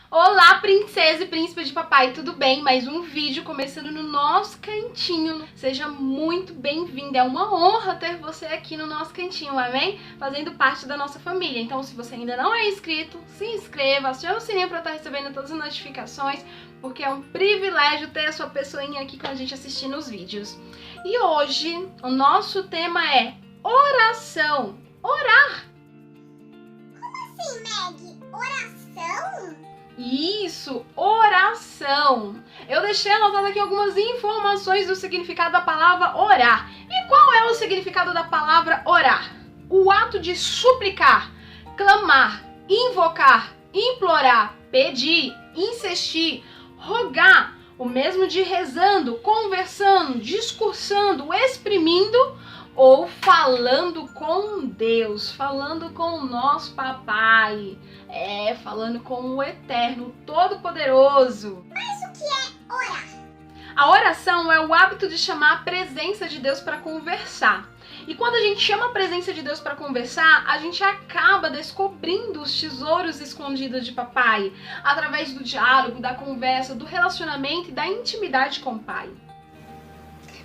Olá, princesa e príncipe de papai, tudo bem? Mais um vídeo começando no nosso cantinho. Seja muito bem-vinda, é uma honra ter você aqui no nosso cantinho, amém? Fazendo parte da nossa família. Então, se você ainda não é inscrito, se inscreva, acione o sininho para estar recebendo todas as notificações, porque é um privilégio ter a sua pessoinha aqui com a gente assistindo os vídeos. E hoje, o nosso tema é oração. Orar. Como assim, Meg? Oração? Isso, oração. Eu deixei anotado aqui algumas informações do significado da palavra orar. E qual é o significado da palavra orar? O ato de suplicar, clamar, invocar, implorar, pedir, insistir, rogar, o mesmo de rezando, conversando, discursando, exprimindo ou falando com Deus, falando com o nosso papai, falando com o Eterno, Todo-Poderoso. Mas o que é orar? A oração é o hábito de chamar a presença de Deus para conversar. E quando a gente chama a presença de Deus para conversar, a gente acaba descobrindo os tesouros escondidos de papai, através do diálogo, da conversa, do relacionamento e da intimidade com o pai.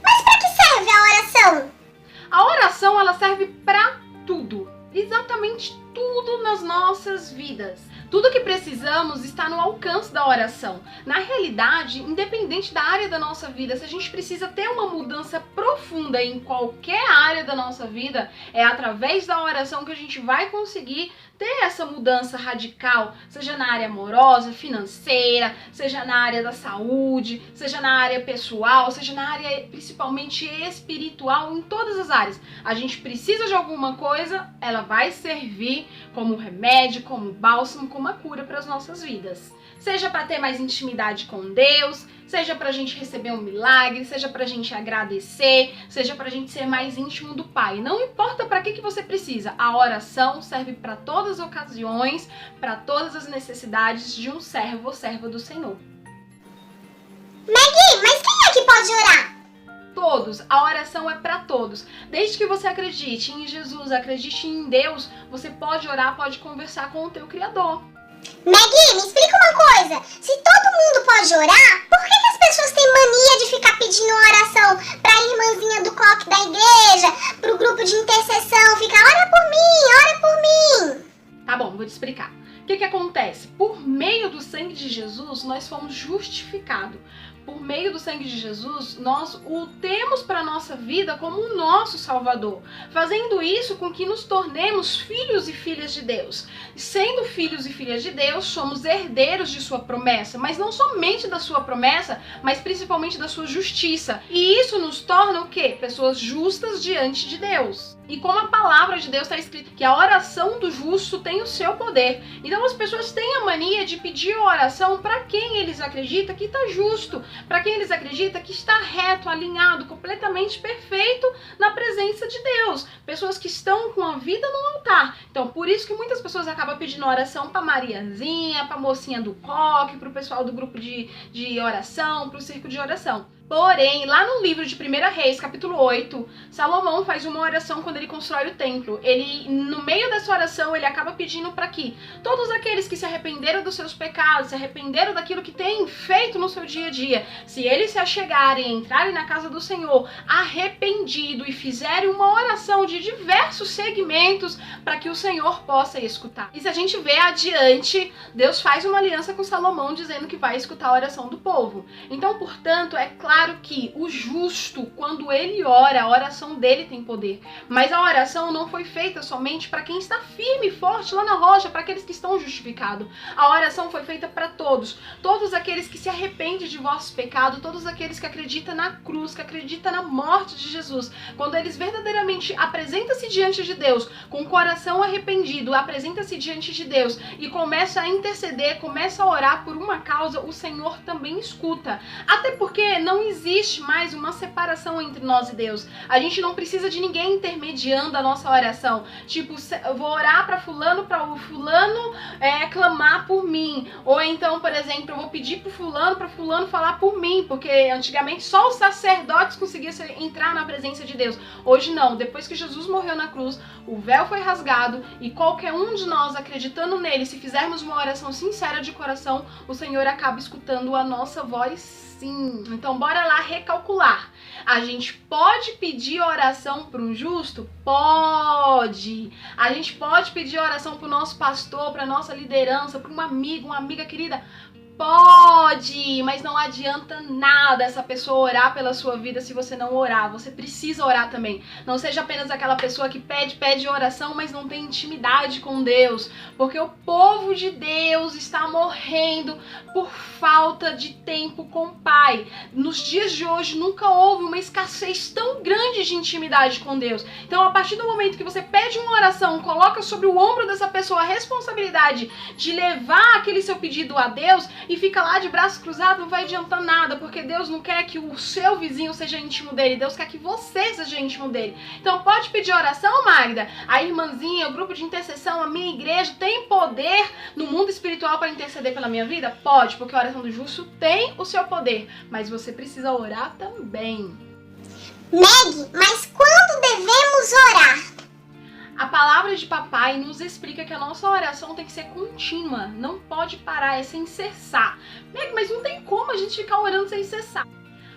Mas para que serve a oração? A oração, ela serve para tudo, exatamente tudo nas nossas vidas. Tudo que precisamos está no alcance da oração. Na realidade, independente da área da nossa vida, se a gente precisa ter uma mudança profunda em qualquer área da nossa vida, é através da oração que a gente vai conseguir ter essa mudança radical, seja na área amorosa, financeira, seja na área da saúde, seja na área pessoal, seja na área principalmente espiritual, em todas as áreas. A gente precisa de alguma coisa, ela vai servir como remédio, como bálsamo, como uma cura para as nossas vidas. Seja para ter mais intimidade com Deus, seja para a gente receber um milagre, seja para a gente agradecer, seja para a gente ser mais íntimo do Pai. Não importa para que você precisa, a oração serve para todas as ocasiões, para todas as necessidades de um servo ou serva do Senhor. Meg, mas quem é que pode orar? Todos, a oração é para todos. Desde que você acredite em Jesus, acredite em Deus, você pode orar, pode conversar com o teu Criador. Meg, me explica uma coisa. Se todo mundo pode orar, por que as pessoas têm mania de ficar pedindo oração pra irmãzinha do coque da igreja, pro grupo de intercessão, ficar ora por mim? Tá bom, vou te explicar. O que acontece? Por meio do sangue de Jesus, nós fomos justificados. Por meio do sangue de Jesus, nós o temos para a nossa vida como o nosso Salvador, fazendo isso com que nos tornemos filhos e filhas de Deus. Sendo filhos e filhas de Deus, somos herdeiros de sua promessa, mas não somente da sua promessa, mas principalmente da sua justiça. E isso nos torna o quê? Pessoas justas diante de Deus. E como a palavra de Deus está escrita, que a oração do justo tem o seu poder. Então as pessoas têm a mania de pedir oração para quem eles acreditam que está justo, para quem eles acreditam que está reto, alinhado, completamente perfeito na presença de Deus. Pessoas que estão com a vida no altar. Então por isso que muitas pessoas acabam pedindo oração para Mariazinha, para mocinha do coque, para o pessoal do grupo de oração, para o circo de oração. Porém, lá no livro de 1 Reis, capítulo 8, Salomão faz uma oração quando ele constrói o templo. Ele, no meio dessa oração, ele acaba pedindo para que todos aqueles que se arrependeram dos seus pecados, se arrependeram daquilo que têm feito no seu dia a dia, se eles se achegarem, entrarem na casa do Senhor arrependido e fizerem uma oração de diversos segmentos para que o Senhor possa escutar. E se a gente vê adiante, Deus faz uma aliança com Salomão dizendo que vai escutar a oração do povo. Então, portanto, é claro que o justo, quando ele ora, a oração dele tem poder. Mas a oração não foi feita somente para quem está firme e forte lá na rocha, para aqueles que estão justificados. A oração foi feita para todos. Todos aqueles que se arrependem de vossos pecados, todos aqueles que acreditam na cruz, que acreditam na morte de Jesus. Quando eles verdadeiramente apresentam-se diante de Deus, com o coração arrependido, apresenta-se diante de Deus e começa a interceder, começa a orar por uma causa, o Senhor também escuta. Até porque não existe mais uma separação entre nós e Deus. A gente não precisa de ninguém intermediando a nossa oração. Tipo, eu vou orar para o fulano clamar por mim. Ou então, por exemplo, eu vou pedir para fulano falar por mim. Porque antigamente só os sacerdotes conseguiam entrar na presença de Deus. Hoje não. Depois que Jesus morreu na cruz, o véu foi rasgado e qualquer um de nós acreditando nele, se fizermos uma oração sincera de coração, o Senhor acaba escutando a nossa voz, sim. Então bora lá recalcular. A gente pode pedir oração para um justo? Pode! A gente pode pedir oração para o nosso pastor, para nossa liderança, para um amigo, uma amiga querida? Pode, mas não adianta nada essa pessoa orar pela sua vida se você não orar. Você precisa orar também. Não seja apenas aquela pessoa que pede oração, mas não tem intimidade com Deus. Porque o povo de Deus está morrendo por falta de tempo com o Pai. Nos dias de hoje nunca houve uma escassez tão grande de intimidade com Deus. Então, a partir do momento que você pede uma oração, coloca sobre o ombro dessa pessoa a responsabilidade de levar aquele seu pedido a Deus, e fica lá de braço cruzado, não vai adiantar nada, porque Deus não quer que o seu vizinho seja íntimo dele, Deus quer que você seja íntimo dele. Então pode pedir oração, Magda? A irmãzinha, o grupo de intercessão, a minha igreja tem poder no mundo espiritual para interceder pela minha vida? Pode, porque a oração do justo tem o seu poder, mas você precisa orar também. Meg, mas quando devemos orar? A palavra de papai nos explica que a nossa oração tem que ser contínua, não pode parar, é sem cessar. Mas não tem como a gente ficar orando sem cessar.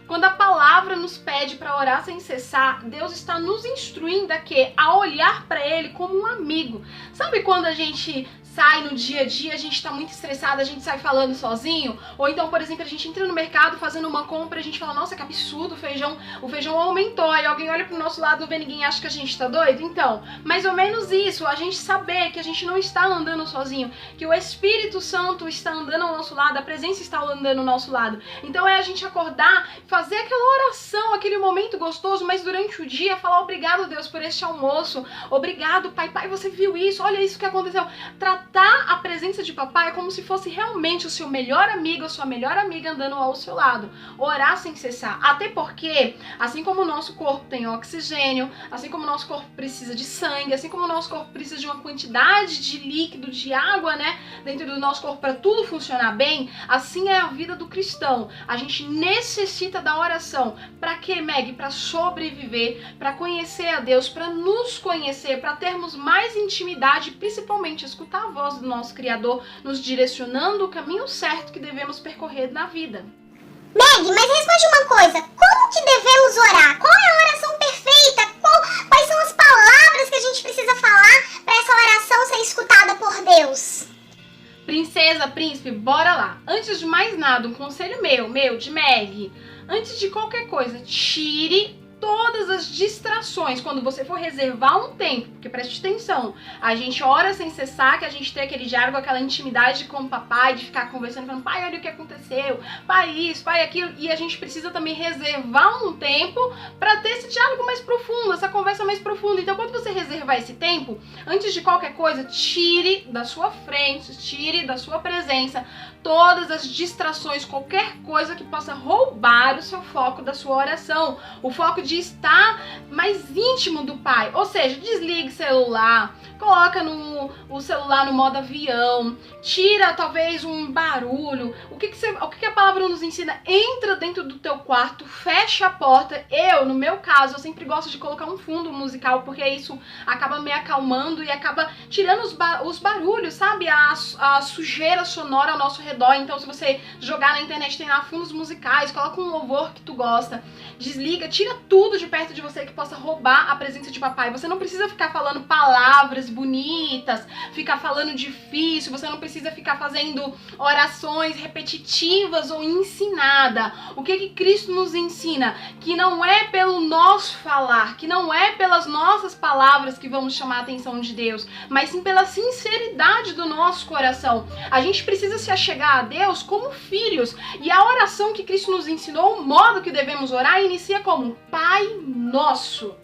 Quando a palavra nos pede para orar sem cessar, Deus está nos instruindo a olhar para Ele como um amigo. Sabe quando a gente sai no dia a dia, a gente tá muito estressado, a gente sai falando sozinho? Ou então, por exemplo, a gente entra no mercado fazendo uma compra, a gente fala, nossa, que absurdo, o feijão aumentou, aí alguém olha pro nosso lado, vê ninguém acha que a gente tá doido? Então, mais ou menos isso, a gente saber que a gente não está andando sozinho, que o Espírito Santo está andando ao nosso lado, a presença está andando ao nosso lado. Então é a gente acordar, fazer aquela oração, aquele momento gostoso, mas durante o dia falar obrigado, Deus, por este almoço, obrigado, pai, você viu isso, olha isso que aconteceu. Tratar a presença de papai é como se fosse realmente o seu melhor amigo, a sua melhor amiga andando ao seu lado. Orar sem cessar. Até porque, assim como o nosso corpo tem oxigênio, assim como o nosso corpo precisa de sangue, assim como o nosso corpo precisa de uma quantidade de líquido, de água, dentro do nosso corpo para tudo funcionar bem, assim é a vida do cristão. A gente necessita da oração. Para quê, Meg? Para sobreviver, para conhecer a Deus, para nos conhecer, para termos mais intimidade, principalmente escutar a voz do nosso Criador, nos direcionando o caminho certo que devemos percorrer na vida. Meg, mas responde uma coisa, como que devemos orar? Qual é a oração perfeita? Quais são as palavras que a gente precisa falar para essa oração ser escutada por Deus? Princesa, príncipe, bora lá. Antes de mais nada, um conselho meu, de Meg. Antes de qualquer coisa, tire todas as distrações quando você for reservar um tempo, porque preste atenção, a gente ora sem cessar, que a gente tem aquele diálogo, aquela intimidade com o papai, de ficar conversando, falando, pai, olha o que aconteceu, pai isso, pai aquilo, e a gente precisa também reservar um tempo para ter esse diálogo mais profundo, essa conversa mais profunda. Então quando você reservar esse tempo, antes de qualquer coisa, tire da sua frente, tire da sua presença todas as distrações, qualquer coisa que possa roubar o seu foco da sua oração, o foco de estar mais íntimo do Pai. Ou seja, desligue o celular, coloca o celular no modo avião, tira talvez um barulho. O que a palavra nos ensina? Entra dentro do teu quarto, fecha a porta. No meu caso, eu sempre gosto de colocar um fundo musical, porque isso acaba me acalmando e acaba tirando os barulhos, sabe? A sujeira sonora ao nosso redor. Então, se você jogar na internet, tem lá fundos musicais, coloca um louvor que tu gosta, desliga, tira tudo de perto de você que possa roubar a presença de papai. Você não precisa ficar falando palavras bonitas, ficar falando difícil, você não precisa ficar fazendo orações repetitivas ou ensinada. O que Cristo nos ensina? Que não é pelo nosso falar, que não é pelas nossas palavras que vamos chamar a atenção de Deus, mas sim pela sinceridade do nosso coração. A gente precisa se achegar a Deus como filhos, e a oração que Cristo nos ensinou, o modo que devemos orar, inicia como Pai Nosso.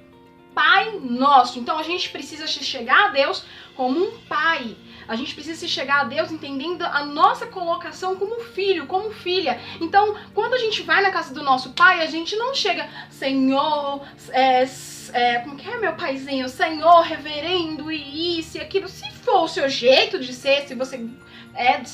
Pai Nosso. Então a gente precisa se chegar a Deus como um pai. A gente precisa se chegar a Deus entendendo a nossa colocação como filho, como filha. Então, quando a gente vai na casa do nosso pai, a gente não chega, Senhor, como que é, meu paizinho? Senhor, reverendo, e isso e aquilo. Se for o seu jeito de ser, se você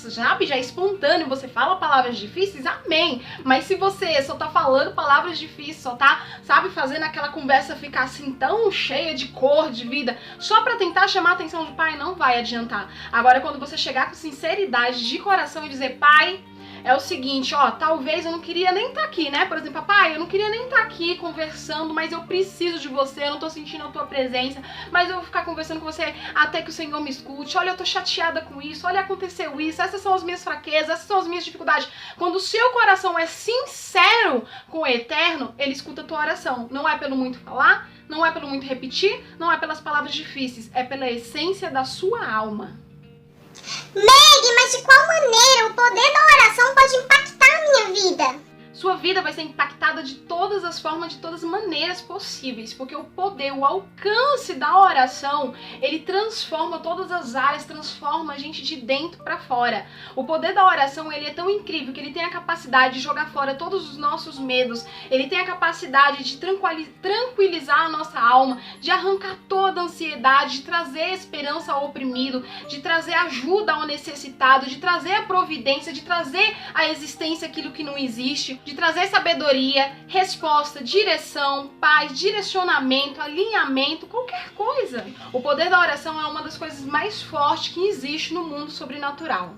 já é espontâneo, você fala palavras difíceis, amém. Mas se você só tá falando palavras difíceis, só tá, sabe, fazendo aquela conversa ficar assim tão cheia de cor, de vida, só pra tentar chamar a atenção do pai, não vai adiantar. Agora, quando você chegar com sinceridade de coração e dizer, pai, é o seguinte, talvez eu não queria nem estar aqui, né? Por exemplo, pai, eu não queria nem estar aqui conversando, mas eu preciso de você, eu não tô sentindo a tua presença, mas eu vou ficar conversando com você até que o Senhor me escute. Olha, eu tô chateada com isso, olha, aconteceu isso, essas são as minhas fraquezas, essas são as minhas dificuldades. Quando o seu coração é sincero com o Eterno, ele escuta a tua oração. Não é pelo muito falar, não é pelo muito repetir, não é pelas palavras difíceis, é pela essência da sua alma. Meg, mas de qual maneira o poder da oração pode impactar a minha vida? Sua vida vai ser impactada de todas as formas, de todas as maneiras possíveis, porque o poder, o alcance da oração, ele transforma todas as áreas, transforma a gente de dentro para fora. O poder da oração, ele é tão incrível que ele tem a capacidade de jogar fora todos os nossos medos, ele tem a capacidade de tranquilizar a nossa alma, de arrancar toda a ansiedade, de trazer esperança ao oprimido, de trazer ajuda ao necessitado, de trazer a providência, de trazer à existência aquilo que não existe, de trazer sabedoria, resposta, direção, paz, direcionamento, alinhamento, qualquer coisa. O poder da oração é uma das coisas mais fortes que existe no mundo sobrenatural.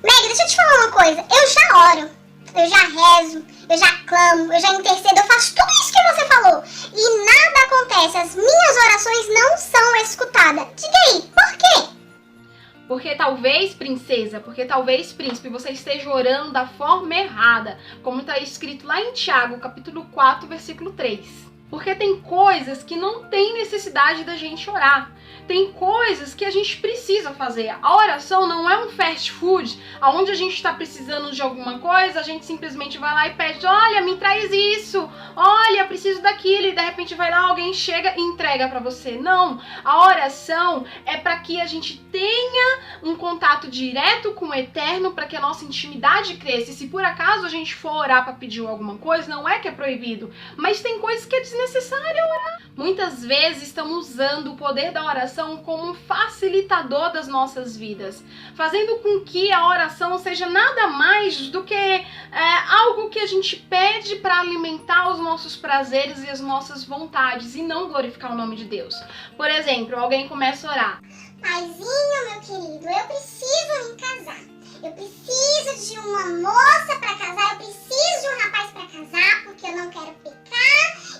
Meg, deixa eu te falar uma coisa. Eu já oro, eu já rezo, eu já clamo, eu já intercedo, eu faço tudo isso que você falou. E nada acontece, as minhas orações não são escutadas. Diga aí, por quê? Porque talvez, princesa, porque talvez, príncipe, você esteja orando da forma errada, como está escrito lá em Tiago, capítulo 4, versículo 3. Porque tem coisas que não tem necessidade da gente orar. Tem coisas que a gente precisa fazer. A oração não é um fast food, onde a gente está precisando de alguma coisa, a gente simplesmente vai lá e pede, olha, me traz isso, olha, preciso daquilo, e de repente vai lá, alguém chega e entrega para você. Não, a oração é para que a gente tenha um contato direto com o Eterno, para que a nossa intimidade cresça. E se por acaso a gente for orar para pedir alguma coisa, não é que é proibido, mas tem coisas que é desnecessário orar. Muitas vezes estamos usando o poder da oração como um facilitador das nossas vidas, fazendo com que a oração seja nada mais do que algo que a gente pede para alimentar os nossos prazeres e as nossas vontades e não glorificar o nome de Deus. Por exemplo, alguém começa a orar: Paizinho, meu querido, eu preciso me casar. Eu preciso de uma moça para casar, eu preciso de um rapaz para casar, porque eu não quero pecar.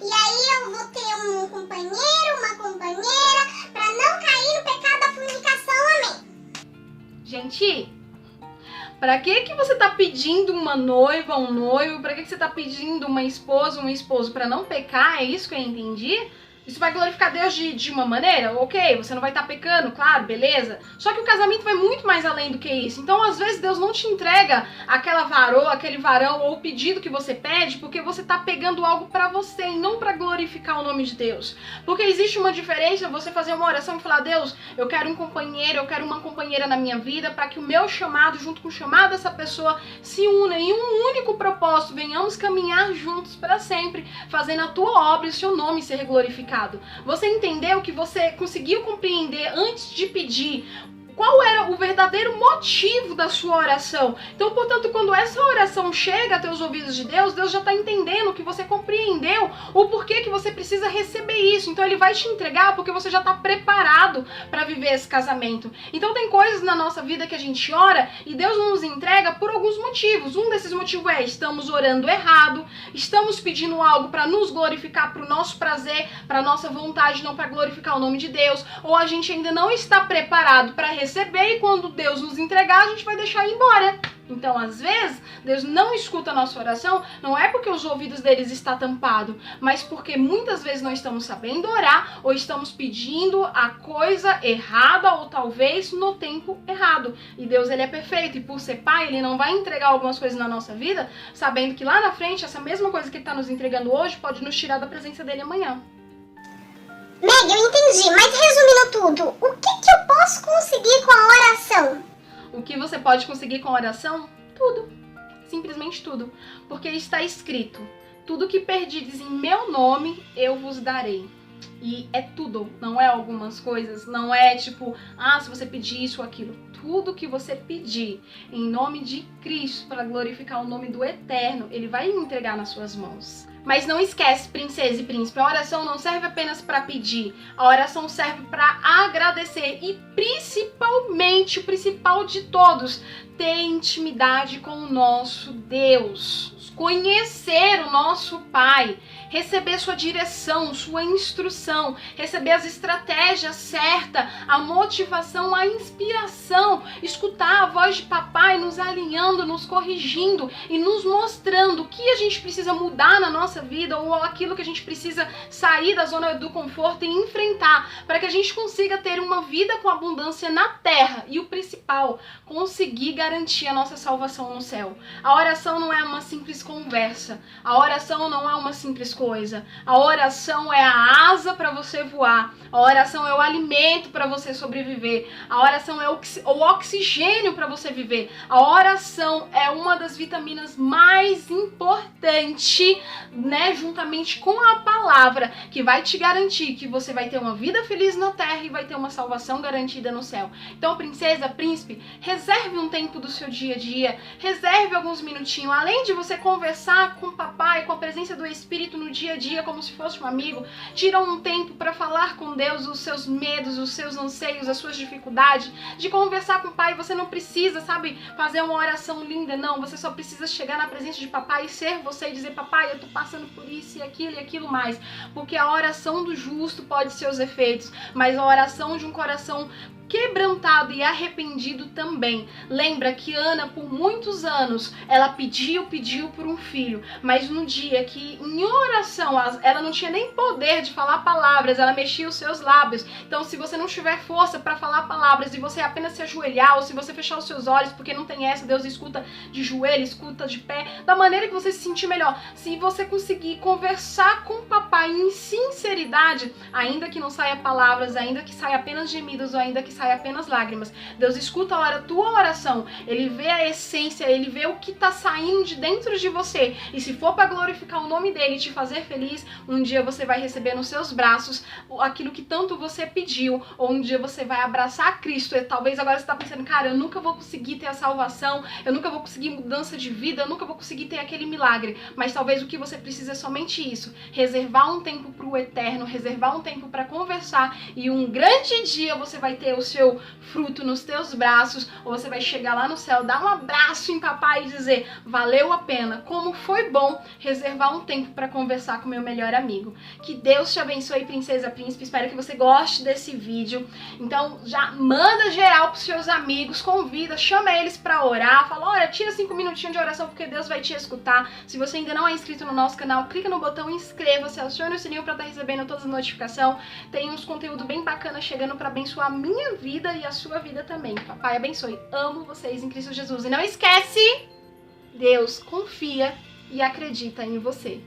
E aí eu vou ter um companheiro, uma companheira, para não cair no pecado da fornicação, amém. Gente, pra que você tá pedindo uma noiva, um noivo? Pra que você tá pedindo uma esposa, um esposo? Pra não pecar? É isso que eu entendi? Isso vai glorificar Deus de uma maneira? Ok, você não vai estar pecando, claro, beleza. Só que o casamento vai muito mais além do que isso. Então, às vezes, Deus não te entrega aquela varoa, aquele varão ou o pedido que você pede porque você está pegando algo para você e não para glorificar o nome de Deus. Porque existe uma diferença você fazer uma oração e falar: Deus, eu quero um companheiro, eu quero uma companheira na minha vida para que o meu chamado, junto com o chamado dessa pessoa, se una em um único propósito. Venhamos caminhar juntos para sempre, fazendo a tua obra e o seu nome ser glorificado. Você entendeu que você conseguiu compreender antes de pedir qual era o verdadeiro motivo da sua oração. Então, portanto, quando essa oração chega até os ouvidos de Deus, Deus já está entendendo que você compreendeu o porquê que você precisa receber isso. Então, Ele vai te entregar porque você já está preparado para viver esse casamento. Então, tem coisas na nossa vida que a gente ora e Deus não nos entrega por alguns motivos. Um desses motivos é: estamos orando errado, estamos pedindo algo para nos glorificar, para o nosso prazer, para a nossa vontade, não para glorificar o nome de Deus, ou a gente ainda não está preparado para receber e quando Deus nos entregar, a gente vai deixar ir embora. Então, às vezes, Deus não escuta a nossa oração, não é porque os ouvidos deles estão tampados, mas porque muitas vezes não estamos sabendo orar ou estamos pedindo a coisa errada ou talvez no tempo errado. E Deus, Ele é perfeito e por ser Pai, Ele não vai entregar algumas coisas na nossa vida sabendo que lá na frente, essa mesma coisa que Ele está nos entregando hoje pode nos tirar da presença dEle amanhã. Meg, eu entendi, mas resumindo tudo, o que eu posso conseguir com a oração? O que você pode conseguir com a oração? Tudo. Simplesmente tudo. Porque está escrito: tudo que perdides em meu nome, eu vos darei. E é tudo, não é algumas coisas, não é tipo, se você pedir isso ou aquilo. Tudo que você pedir em nome de Cristo, para glorificar o nome do Eterno, Ele vai entregar nas suas mãos. Mas não esquece, princesa e príncipe, a oração não serve apenas para pedir, a oração serve para agradecer e principalmente, o principal de todos, ter intimidade com o nosso Deus, conhecer o nosso Pai, receber sua direção, sua instrução, receber as estratégias certas, a motivação, a inspiração, escutar a voz de papai nos alinhando, nos corrigindo e nos mostrando o que a gente precisa mudar na nossa vida ou aquilo que a gente precisa sair da zona do conforto e enfrentar para que a gente consiga ter uma vida com abundância na terra e o principal, conseguir garantir a nossa salvação no céu. A oração não é uma simples conversa, a oração não é uma simples coisa, a oração é a asa para você voar, a oração é o alimento para você sobreviver, a oração é o oxigênio para você viver, a oração é uma das vitaminas mais importantes, né, juntamente com a palavra, que vai te garantir que você vai ter uma vida feliz na terra e vai ter uma salvação garantida no céu. Então, princesa, príncipe, reserve um tempo do seu dia a dia, reserve alguns minutinhos, além de você conversar com o papai, com a presença do Espírito no dia a dia, como se fosse um amigo, tira um tempo para falar com Deus os seus medos, os seus anseios, as suas dificuldades, de conversar com o Pai. Você não precisa, fazer uma oração linda, não, você só precisa chegar na presença de papai e ser você e dizer: papai, eu tô passando por isso e aquilo mais, porque a oração do justo pode ser os efeitos, mas a oração de um coração quebrantado e arrependido também. Lembra que Ana, por muitos anos, ela pediu por um filho, mas no dia que em oração ela não tinha nem poder de falar palavras, ela mexia os seus lábios. Então, se você não tiver força para falar palavras e você apenas se ajoelhar, ou se você fechar os seus olhos, porque não tem essa, Deus escuta de joelho, escuta de pé, da maneira que você se sentir melhor. Se você conseguir conversar com o papai em sinceridade, ainda que não saia palavras, ainda que saia apenas gemidos, ou ainda que sai apenas lágrimas, Deus escuta a tua oração, Ele vê a essência, Ele vê o que está saindo de dentro de você, e se for para glorificar o nome dEle e te fazer feliz, um dia você vai receber nos seus braços aquilo que tanto você pediu, ou um dia você vai abraçar Cristo. E talvez agora você está pensando: cara, eu nunca vou conseguir ter a salvação, eu nunca vou conseguir mudança de vida, eu nunca vou conseguir ter aquele milagre, mas talvez o que você precisa é somente isso, reservar um tempo para o Eterno, reservar um tempo para conversar, e um grande dia você vai ter o seu fruto nos teus braços, ou você vai chegar lá no céu, dar um abraço em papai e dizer: valeu a pena, como foi bom reservar um tempo para conversar com meu melhor amigo. Que Deus te abençoe, princesa, príncipe, espero que você goste desse vídeo. Então já manda geral pros seus amigos, convida, chama eles para orar, fala: olha, tira 5 minutinhos de oração porque Deus vai te escutar. Se você ainda não é inscrito no nosso canal, clica no botão inscreva-se, acione o sininho para estar recebendo todas as notificações. Tem uns conteúdo bem bacana chegando para abençoar a minha vida e a sua vida também. Papai abençoe. Amo vocês em Cristo Jesus. E não esquece, Deus confia e acredita em você.